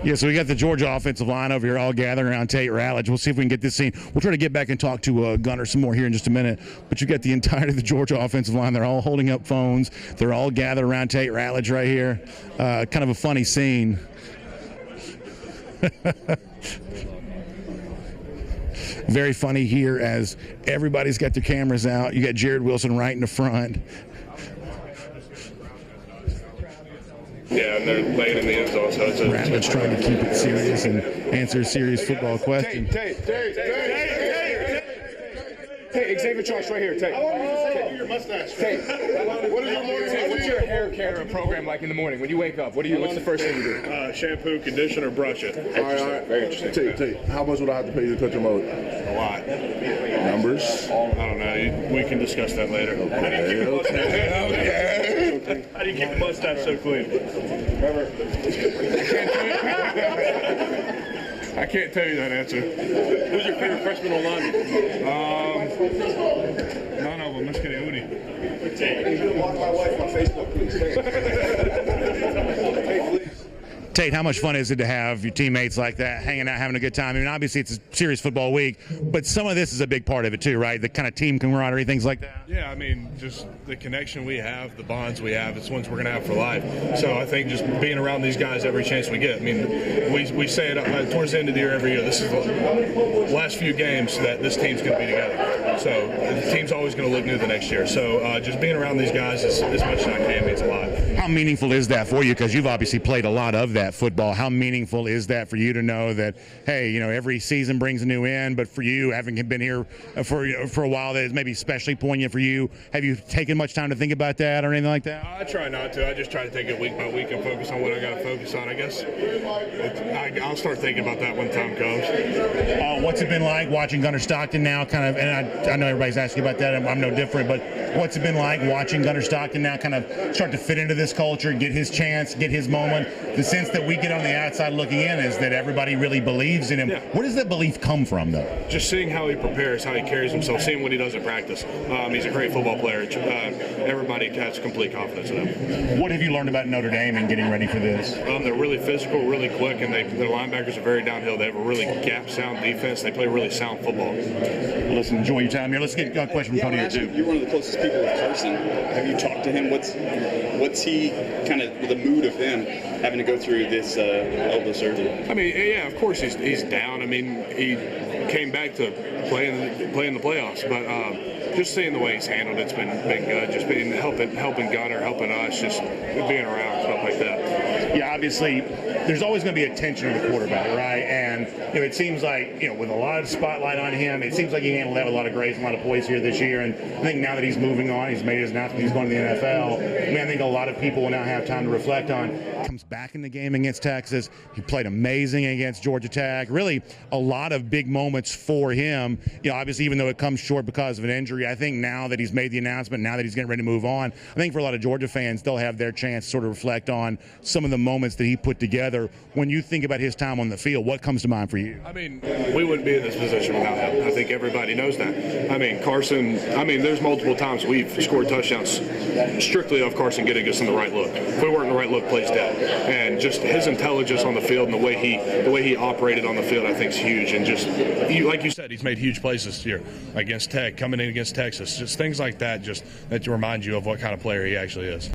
Yeah, so we got the Georgia offensive line over here all gathering around Tate Ratledge. We'll see if we can get this scene. We'll try to get back and talk to Gunner some more here in just a minute. But you got the entirety of the Georgia offensive line. They're all holding up phones. They're all gathered around Tate Ratledge right here. Kind of a funny scene. Very funny here as everybody's got their cameras out. You got Jared Wilson right in the front. Yeah, and they're laying in the end zone, so it's Ratledge trying to keep it serious and answer a serious football question. Tate, Xavier Charles right here, Tate. How long does it take you your mustache? Tate, What is your morning? Tate, what's your hair care program like in the morning? When you wake up, what's the first thing you do? shampoo, conditioner, brush it. All right. Very interesting. Tate, how much would I have to pay you to cut your mode? A lot. Numbers? I don't know. We can discuss that later. Okay. How do you keep the mustache so clean? I can't tell you that answer. Who's your favorite freshman on line? None of them. Let's get Udi. Block my wife on Facebook, please. Hey, please. Tate, how much fun is it to have your teammates like that hanging out, having a good time? I mean, obviously it's a serious football week, but some of this is a big part of it too, right? The kind of team camaraderie, things like that. Yeah, I mean, just the connection we have, the bonds we have, it's ones we're going to have for life. So I think just being around these guys every chance we get. I mean, we say it towards the end of the year every year. This is the last few games that this team's going to be together. So the team's always going to look new the next year. So just being around these guys as much as I can means a lot. How meaningful is that for you? Because you've obviously played a lot of that football. How meaningful is that for you to know that, hey, you know, every season brings a new end, but for you, having been here for a while, that is maybe especially poignant for you. Have you taken much time to think about that or anything like that? I try not to. I just try to take it week by week and focus on what I got to focus on. I guess I'll start thinking about that when time comes. What's it been like watching Gunner Stockton now? Kind of, and I know everybody's asking about that. I'm no different, but what's it been like watching Gunner Stockton now kind of start to fit into this culture, get his chance, get his moment? The sense that we get on the outside looking in is that everybody really believes in him. Yeah. Where does that belief come from, though? Just seeing how he prepares, how he carries himself, seeing what he does in practice. He's a great football player. Everybody has complete confidence in him. What have you learned about Notre Dame in getting ready for this? They're really physical, really quick, and their linebackers are very downhill. They have a really gap-sound defense. They play really sound football. Listen, enjoy your time here. Let's get a question from Tony here, too. You're one of the closest people with Carson. Have you talked to him? What's he kind of the mood of him having to go through this elbow surgery? I mean, yeah, of course he's down. I mean, he came back to play in the playoffs, but just seeing the way he's handled it's been good. Just being helping Gunner, helping us, just being around, stuff like that. Yeah, obviously, there's always going to be a tension of the quarterback, right? And it seems like, with a lot of spotlight on him, it seems like he handled that with a lot of grace and a lot of poise here this year. And I think now that he's moving on, he's made his announcement, he's going to the NFL. I think a lot of people will now have time to reflect on. Comes back in the game against Texas. He played amazing against Georgia Tech. Really, a lot of big moments for him. Obviously, even though it comes short because of an injury, I think now that he's made the announcement, now that he's getting ready to move on, I think for a lot of Georgia fans, they'll have their chance to sort of reflect on some of the moments that he put together. When you think about his time on the field, what comes to mind for you? I mean, we wouldn't be in this position without him. I think everybody knows that. I mean, Carson, there's multiple times we've scored touchdowns strictly off Carson getting us in the right look. If we weren't in the right look, plays dead. And just his intelligence on the field and the way he operated on the field, I think is huge. And just, like you said, he's made huge plays this year against Tech, coming in against Texas. Just things like that, just that remind you of what kind of player he actually is.